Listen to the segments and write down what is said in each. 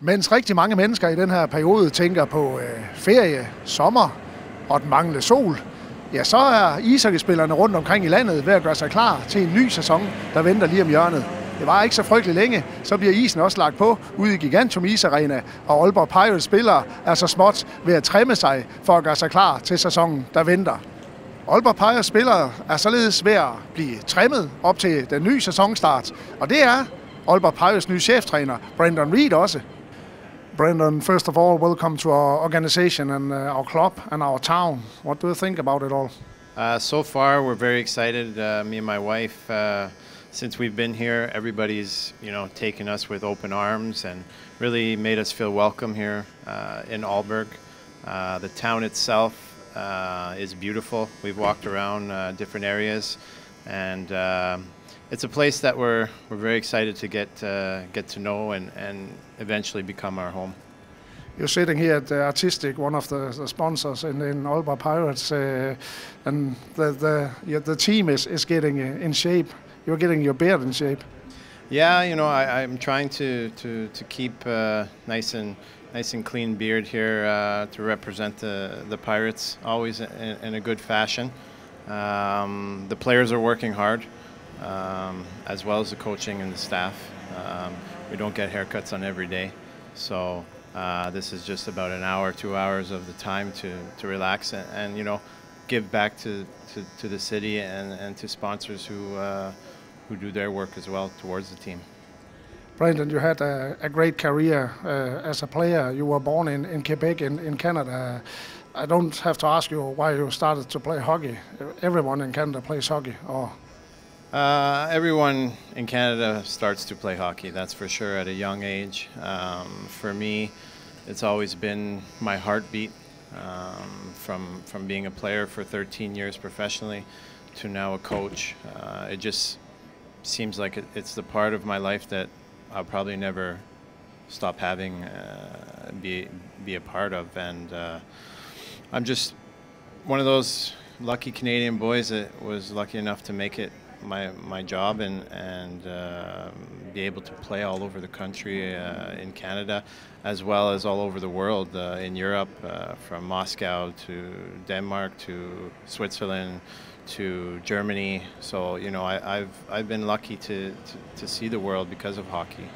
Mens rigtig mange mennesker i den her periode tænker på ferie, sommer og den manglende sol, ja, så er ishockeyspillerne rundt omkring i landet ved at gøre sig klar til en ny sæson, der venter lige om hjørnet. Det var ikke så frygteligt længe, så bliver isen også lagt på ude i Gigantum Isarena, og Aalborg Pirates spillere er så småt ved at trimme sig for at gøre sig klar til sæsonen, der venter. Aalborg Pirates spillere er således ved at blive trimmet op til den nye sæsonstart, og det er Aalborg Pirates nye cheftræner, Reid også. Brendan, first of all, welcome to our organization and our club and our town. What do you think about it all? So far, we're very excited. Me and my wife, since we've been here, everybody's taken us with open arms and really made us feel welcome here in Aalborg. The town itself is beautiful. We've walked around different areas, and it's a place that we're very excited to get to know and eventually become our home. You're sitting here at Artistic, one of the sponsors in Aalborg Pirates, and the team is getting in shape. You're getting your beard in shape. Yeah, I'm trying to keep nice and clean beard here to represent the Pirates, always in a good fashion. The players are working hard, as well as the coaching and the staff. We don't get haircuts on every day, so this is just about an hour, 2 hours of the time to relax and give back to the city and to sponsors who do their work as well towards the team. Brendan, you had a great career as a player. You were born in Quebec in Canada. I don't have to ask you why you started to play hockey. Everyone in Canada plays hockey, or? Everyone in Canada starts to play hockey, that's for sure, at a young age. For me, it's always been my heartbeat, from being a player for 13 years professionally to now a coach. It just seems like it's the part of my life that I'll probably never stop having, be a part of, and I'm just one of those lucky Canadian boys that was lucky enough to make it my job and be able to play all over the country in Canada, as well as all over the world, in Europe, from Moscow to Denmark to Switzerland to Germany. So I've been lucky to see the world because of hockey.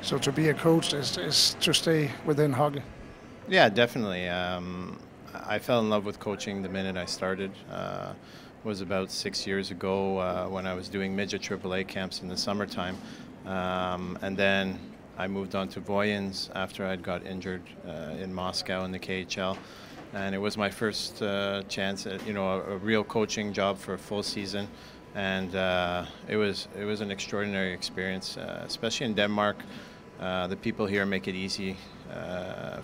So to be a coach is to stay within hockey? Yeah, definitely. I fell in love with coaching the minute I started. Was about 6 years ago when I was doing midget AAA camps in the summertime, and then I moved on to Voyins after I'd got injured in Moscow in the KHL, and it was my first chance at a real coaching job for a full season, and it was an extraordinary experience, especially in Denmark. The people here make it easy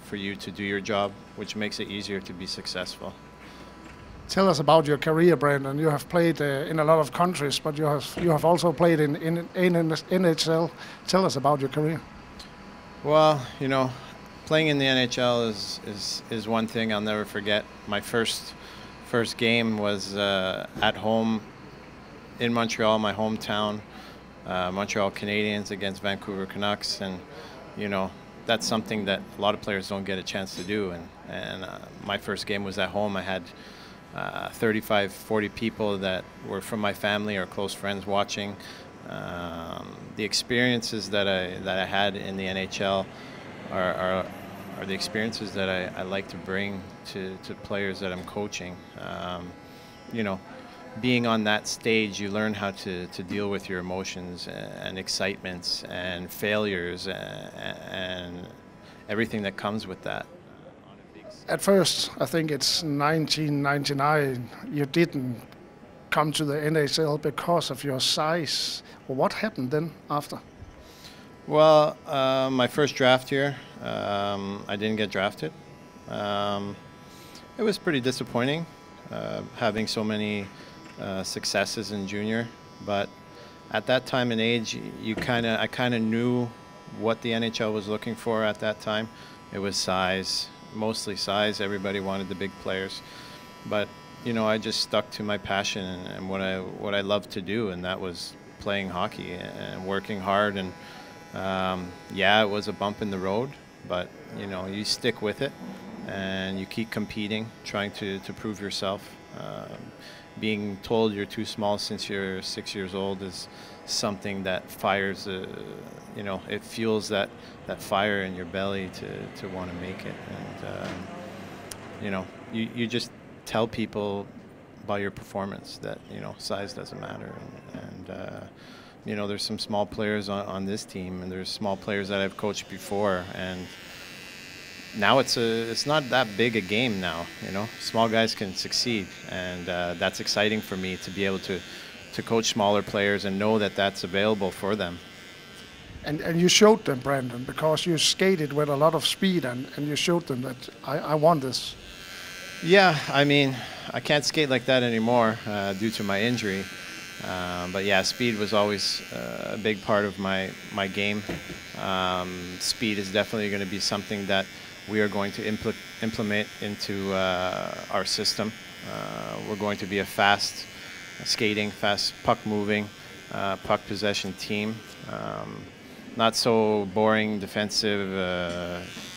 for you to do your job, which makes it easier to be successful. Tell us about your career, Brendan. You have played in a lot of countries, but you have also played in NHL. Tell us about your career. Well, playing in the NHL is one thing I'll never forget. My first game was at home in Montreal, my hometown, Montreal Canadiens against Vancouver Canucks, and that's something that a lot of players don't get a chance to do. And my first game was at home. I had 35, 40 people that were from my family or close friends watching. The experiences that I had in the NHL are the experiences that I like to bring to players that I'm coaching. Being on that stage, you learn how to deal with your emotions and excitements and failures and everything that comes with that. At first, I think it's 1999, you didn't come to the NHL because of your size. Well, what happened then after? Well, my first draft year, I didn't get drafted. It was pretty disappointing, having so many successes in junior, but at that time and age, I kind of knew what the NHL was looking for at that time. It was size. Mostly size. Everybody wanted the big players, but I just stuck to my passion and what I loved to do, and that was playing hockey and working hard and Yeah, it was a bump in the road, but you know, you stick with it and you keep competing, trying to prove yourself. Being told you're too small since you're 6 years old is something that fires, you know, it fuels that fire in your belly to want to make it. And you know, you just tell people by your performance that, you know, size doesn't matter. And you know, there's some small players on this team, and there's small players that I've coached before, and now it's not that big a game now. You know, small guys can succeed, and that's exciting for me to be able to coach smaller players and know that that's available for them. And you showed them, Brandon, because you skated with a lot of speed, and you showed them that I want this. Yeah, I mean, I can't skate like that anymore due to my injury. But yeah, speed was always a big part of my game. Speed is definitely going to be something that we are going to implement into our system. We're going to be a fast skating, fast puck moving, puck possession team. Not so boring, defensive,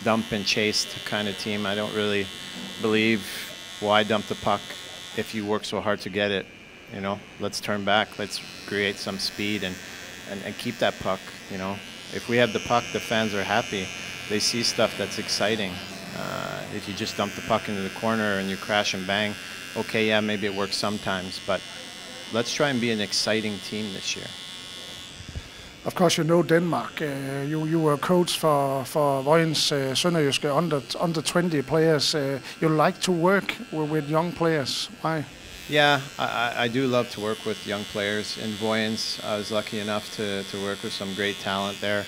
dump and chase kind of team. I don't really believe, why dump the puck if you work so hard to get it? You know, let's turn back, let's create some speed and keep that puck. You know, if we have the puck, the fans are happy. They see stuff that's exciting. If you just dump the puck into the corner and you crash and bang, okay, yeah, maybe it works sometimes, but let's try and be an exciting team this year. Of course, you know Denmark. You were coach for Vojens Sønderjyske under 20 players. You like to work with young players. Why? Yeah, I do love to work with young players. In Vojens, I was lucky enough to work with some great talent there.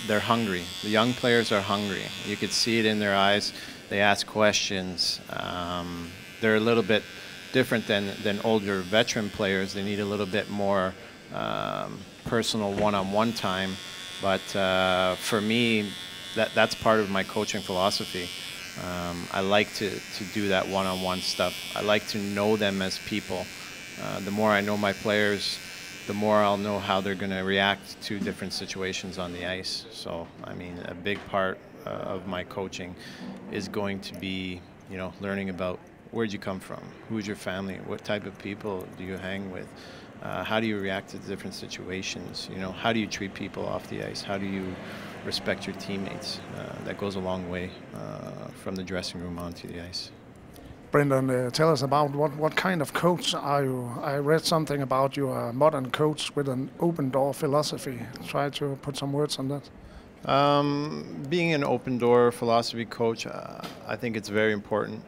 They're hungry. The young players are hungry. You could see it in their eyes. They ask questions. They're a little bit different than older veteran players. They need a little bit more personal one-on-one time. But for me, that's part of my coaching philosophy. I like to do that one-on-one stuff. I like to know them as people. The more I know my players, the more I'll know how they're going to react to different situations on the ice. So, I mean, a big part of my coaching is going to be, you know, learning about where'd you come from, who's your family, what type of people do you hang with, how do you react to different situations, you know, how do you treat people off the ice, how do you respect your teammates. That goes a long way from the dressing room onto the ice. Brendan, tell us about what kind of coach are you? I read something about you are a modern coach with an open door philosophy. Try to put some words on that. Being an open door philosophy coach, I think it's very important.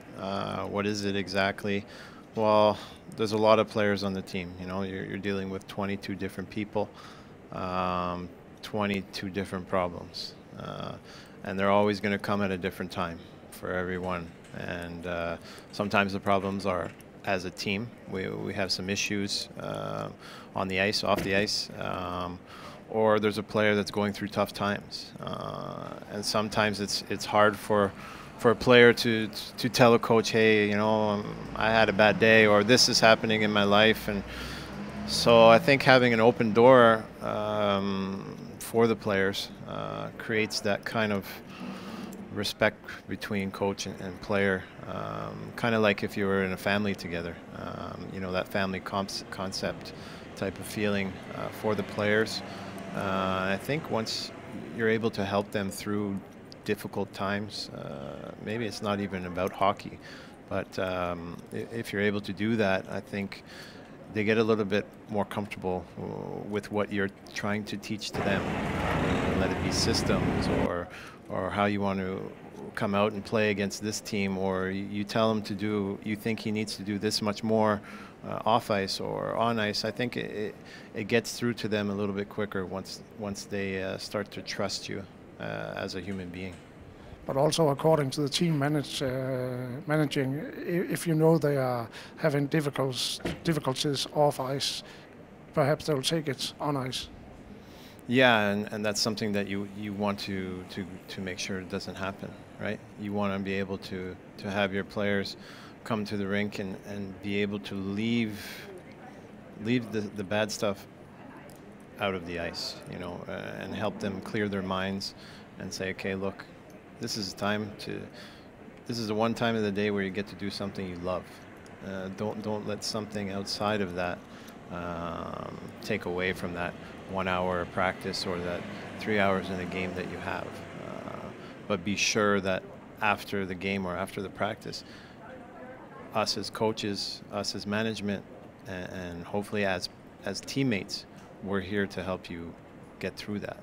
What is it exactly? Well, there's a lot of players on the team. You know, you're dealing with 22 different people. 22 different problems, and they're always going to come at a different time for everyone. And sometimes the problems are as a team. We have some issues on the ice, off the ice, or there's a player that's going through tough times. And sometimes it's hard for a player to tell a coach, hey, you know, I had a bad day, or this is happening in my life. And so I think having an open door for the players creates that kind of respect between coach and player, kind of like if you were in a family together, you know, that family concept type of feeling for the players. I think once you're able to help them through difficult times, maybe it's not even about hockey, but if you're able to do that, I think they get a little bit more comfortable with what you're trying to teach to them. Let it be systems or how you want to come out and play against this team, or you tell him to do, you think he needs to do this much more off ice or on ice. I think it gets through to them a little bit quicker once they start to trust you as a human being. But also according to the team managing, if you know they are having difficulties off ice, perhaps they'll take it on ice. Yeah, and that's something that you want to make sure it doesn't happen, right? You want to be able to have your players come to the rink and be able to leave the bad stuff out of the ice, and help them clear their minds and say, okay, look, this is the one time of the day where you get to do something you love. Don't let something outside of that take away from that 1 hour of practice or that 3 hours in a game that you have. But be sure that after the game or after the practice, us as coaches, us as management, and hopefully as teammates, we're here to help you get through that.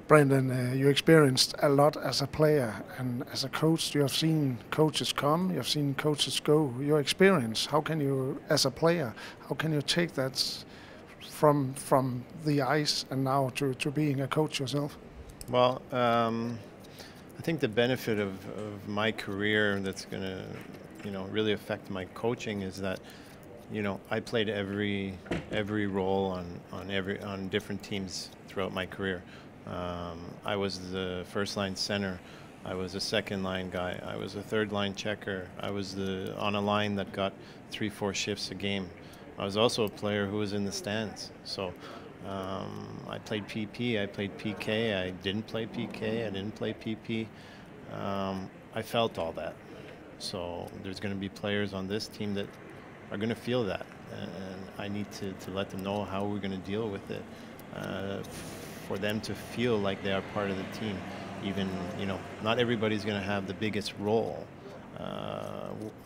Brendan, you experienced a lot as a player and as a coach. You have seen coaches come, you have seen coaches go. Your experience, how can you, as a player, how can you take that from the ice and now to being a coach yourself? Well, I think the benefit of my career that's going to, really affect my coaching is that, I played every role on different teams throughout my career. I was the first line center. I was a second line guy. I was a third line checker. I was on a line that got 3-4 shifts a game. I was also a player who was in the stands. So I played PP. I played PK. I didn't play PK. I didn't play PP. I felt all that. So there's going to be players on this team that are going to feel that, and I need to let them know how we're going to deal with it. For them to feel like they are part of the team. Even, not everybody's going to have the biggest role,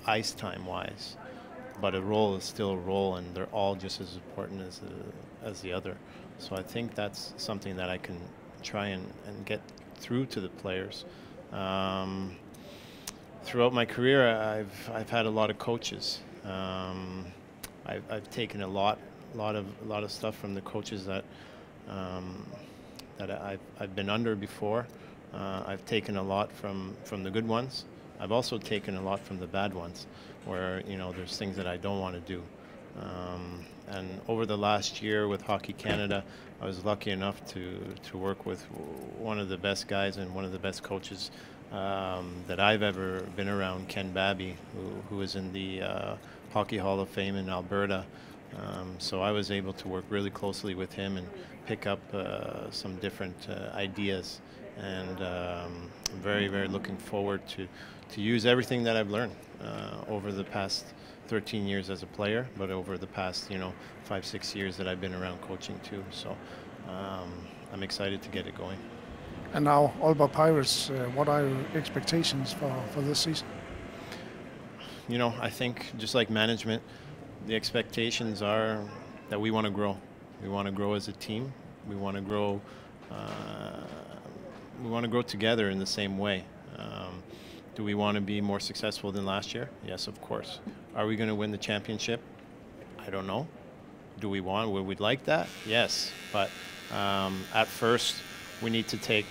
ice time wise, but a role is still a role, and they're all just as important as the other. So I think that's something that I can try and get through to the players. Throughout my career, I've had a lot of coaches. I've taken a lot of stuff from the coaches that I've been under before. I've taken a lot from the good ones. I've also taken a lot from the bad ones, where there's things that I don't want to do. And over the last year with Hockey Canada, I was lucky enough to work with one of the best guys and one of the best coaches that I've ever been around, Ken Babby, who is in the Hockey Hall of Fame in Alberta. So I was able to work really closely with him and pick up some different ideas, and I'm very, very looking forward to use everything that I've learned over the past 13 years as a player, but over the past 5-6 years that I've been around coaching too. So I'm excited to get it going. And now, Aalborg Pirates, what are your expectations for this season? I think just like management, the expectations are that we want to grow. We want to grow as a team. We want to grow. We want to grow together in the same way. Do we want to be more successful than last year? Yes, of course. Are we going to win the championship? I don't know. Do we want? Would we like that? Yes, but at first we need to take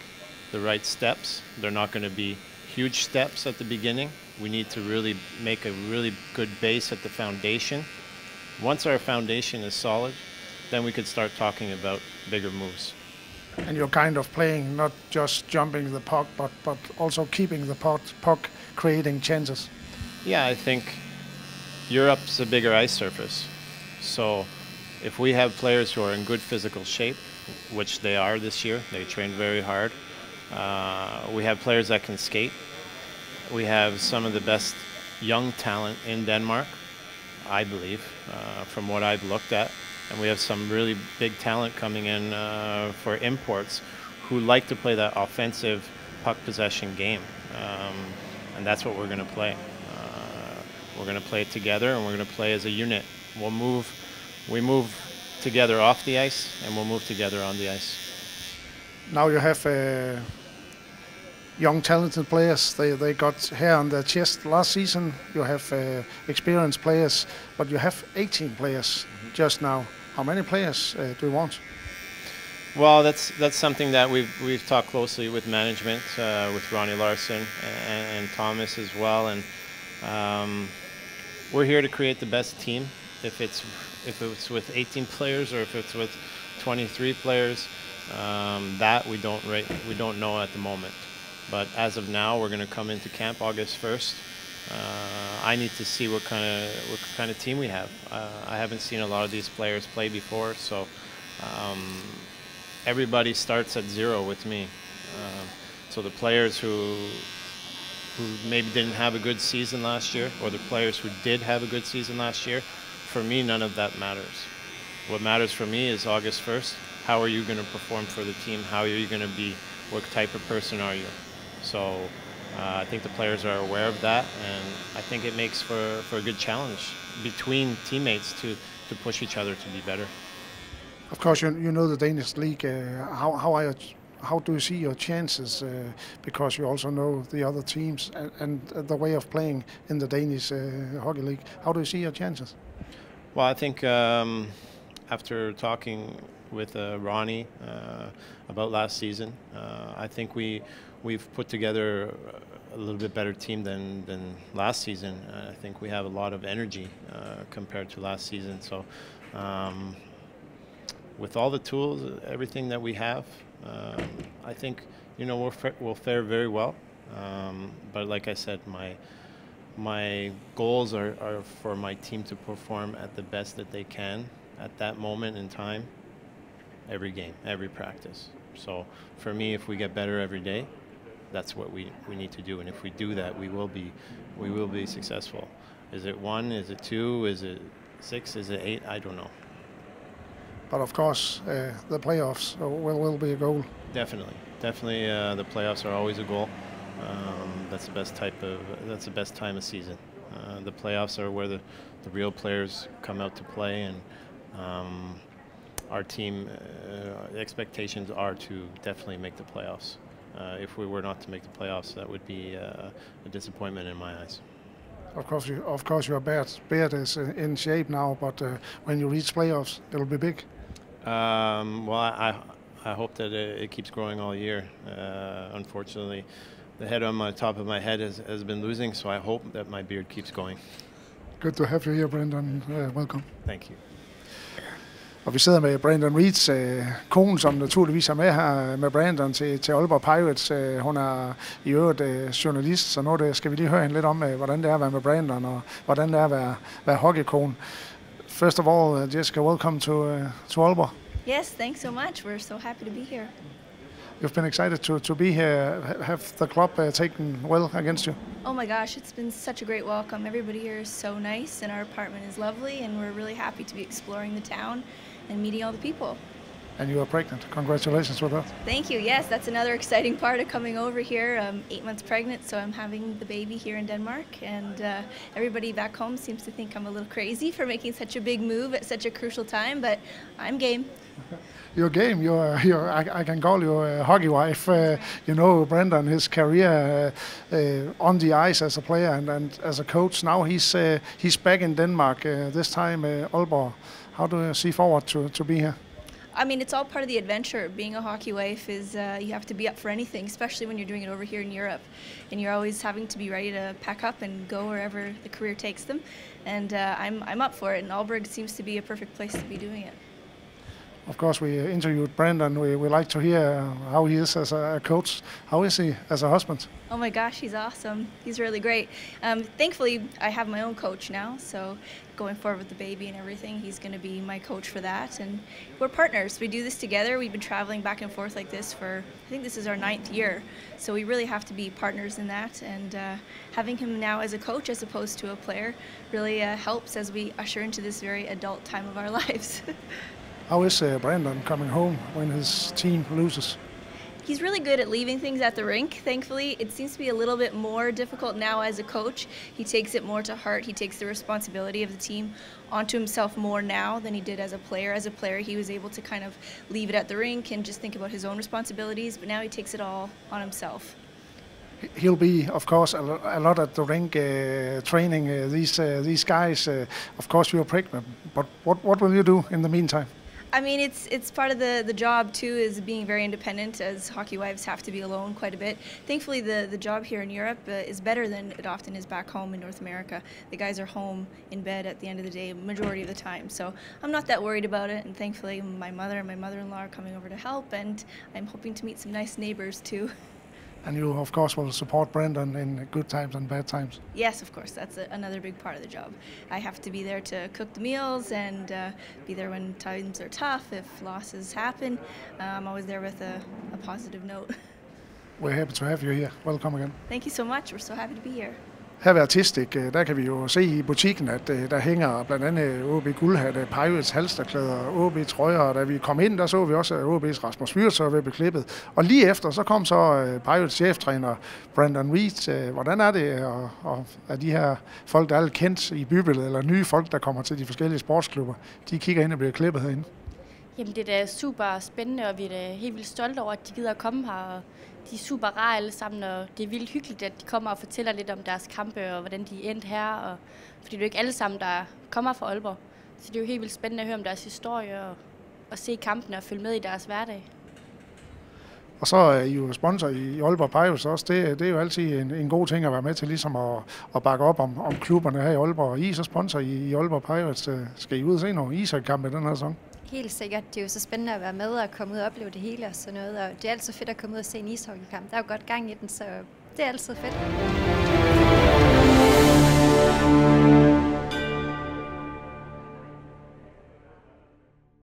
the right steps. They're not going to be huge steps at the beginning. We need to really make a really good base at the foundation. Once our foundation is solid, then we could start talking about bigger moves. And you're kind of playing not just jumping the puck, but also keeping the puck, creating chances. Yeah, I think Europe's a bigger ice surface. So if we have players who are in good physical shape, which they are this year, they train very hard. We have players that can skate. We have some of the best young talent in Denmark, I believe, from what I've looked at. And we have some really big talent coming in for imports who like to play that offensive puck possession game. And that's what we're going to play. We're going to play it together, and we're going to play as a unit. We move together off the ice, and we'll move together on the ice. Now you have young talented players. They got hair on their chest last season. You have experienced players, but you have 18 players just now. How many players do you want? Well, that's something that we've talked closely with management, with Ronnie Larson and Thomas as well, and we're here to create the best team. If it's with 18 players or if it's with 23 players, that we don't know at the moment. But as of now, we're going to come into camp August 1st. I need to see what kind of team we have. I haven't seen a lot of these players play before, so everybody starts at zero with me. So the players who maybe didn't have a good season last year, or the players who did have a good season last year, for me, none of that matters. What matters for me is August 1st. How are you going to perform for the team? How are you going to be? What type of person are you? So I think the players are aware of that, and I think it makes for a good challenge between teammates to push each other to be better. Of course, you know the Danish league. How do you see your chances? Because you also know the other teams and the way of playing in the Danish hockey league. How do you see your chances? Well, I think after talking with Ronnie about last season, I think we've put together a little bit better team than last season. I think we have a lot of energy compared to last season. So with all the tools, everything that we have, I think we'll fare very well. But like I said, my goals are for my team to perform at the best that they can at that moment in time, every game, every practice. So for me, if we get better every day, that's what we need to do. And if we do that, we will be successful. Is it 1? Is it 2? Is it 6? Is it 8? I don't know. But of course, the playoffs will be a goal. Definitely. The playoffs are always a goal. That's the best time of season. The playoffs are where the real players come out to play, and our team expectations are to definitely make the playoffs. If we were not to make the playoffs, that would be a disappointment in my eyes. Of course, your beard is in shape now, but when you reach playoffs, it'll be big. Well, I hope that it keeps growing all year. Unfortunately, the head on the top of my head has been losing, so I hope that my beard keeps going. Good to have you here, Brendan. Welcome. Thank you. Og vi sidder med Brandon Reids kone, som naturligvis er med her med Brandon til Aalborg Pirates. Hun er i øvrigt journalist, så nu skal vi lige høre hende lidt om, hvordan det er at være med Brandon, og hvordan det er at være hockeykone. First of all, Jessica, welcome to Aalborg. Yes, thanks so much. We're so happy to be here. You've been excited to be here. Have the club taken well against you? Oh my gosh, it's been such a great welcome. Everybody here is so nice, and our apartment is lovely, and we're really happy to be exploring the town and meeting all the people. And you are pregnant. Congratulations with that. Thank you. Yes, that's another exciting part of coming over here. I'm 8 months pregnant, so I'm having the baby here in Denmark, and everybody back home seems to think I'm a little crazy for making such a big move at such a crucial time, but I'm game. Your game, I can call you a hockey wife. You know, Brandon, his career on the ice as a player and as a coach. Now he's back in Denmark, this time Aalborg. How do you see forward to be here? I mean, it's all part of the adventure. Being a hockey wife is you have to be up for anything, especially when you're doing it over here in Europe. And you're always having to be ready to pack up and go wherever the career takes them. And I'm up for it, and Aalborg seems to be a perfect place to be doing it. Of course, we interviewed Brandon. We like to hear how he is as a coach. How is he as a husband? Oh my gosh, he's awesome. He's really great. Thankfully, I have my own coach now, so going forward with the baby and everything, he's going to be my coach for that. And we're partners. We do this together. We've been traveling back and forth like this for, I think this is our 9th year. So we really have to be partners in that. And having him now as a coach as opposed to a player really helps as we usher into this very adult time of our lives. How is Brandon coming home when his team loses? He's really good at leaving things at the rink, thankfully. It seems to be a little bit more difficult now as a coach. He takes it more to heart. He takes the responsibility of the team onto himself more now than he did as a player. As a player, he was able to kind of leave it at the rink and just think about his own responsibilities, but now he takes it all on himself. He'll be, of course, a lot at the rink training these guys. Of course, you're pregnant, but what will you do in the meantime? I mean, it's part of the job too, is being very independent, as hockey wives have to be alone quite a bit. Thankfully, the job here in Europe is better than it often is back home in North America. The guys are home in bed at the end of the day, majority of the time. So I'm not that worried about it, and thankfully my mother and my mother-in-law are coming over to help, and I'm hoping to meet some nice neighbors too. And you, of course, will support Brandon in good times and bad times. Yes, of course. That's another big part of the job. I have to be there to cook the meals and be there when times are tough. If losses happen, I'm always there with a positive note. We're happy to have you here. Welcome again. Thank you so much. We're so happy to be here. Her ved Artistic, der kan vi jo se i butikken, at der hænger blandt andet OB guldhatte, Pirates halsterklæder, OB trøjer, og da vi kom ind, der så vi også, at OB's Rasmus Fyrtz var ved at blive klippet. Og lige efter, så kom så Pirates cheftræner Brandon Reid. Hvordan er det, og er de her folk, der er alt kendt i bybilledet, eller nye folk, der kommer til de forskellige sportsklubber, de kigger ind og bliver klippet herinde? Jamen det er da super spændende, og vi er da helt vildt stolte over, at de gider at komme her. Og de er super rare alle sammen, og det er vildt hyggeligt, at de kommer og fortæller lidt om deres kampe, og hvordan de er endt her. Og, fordi det er jo ikke alle sammen, der kommer fra Aalborg. Så det er jo helt vildt spændende at høre om deres historie, og se kampene og følge med i deres hverdag. Og så er I jo sponsor i Aalborg Pirates også. Det er jo altid en god ting at være med til, ligesom at bakke op om klubberne her i Aalborg. Og I er så sponsor i Aalborg Pirates. Skal I ud og se nogle ishockeykampe den her sæson? Helt sikkert. Det er jo så spændende at være med og komme ud og opleve det hele og sådan noget. Og det er altid fedt at komme ud og se en ishockeykamp. Der er jo godt gang i den, så det er altid fedt.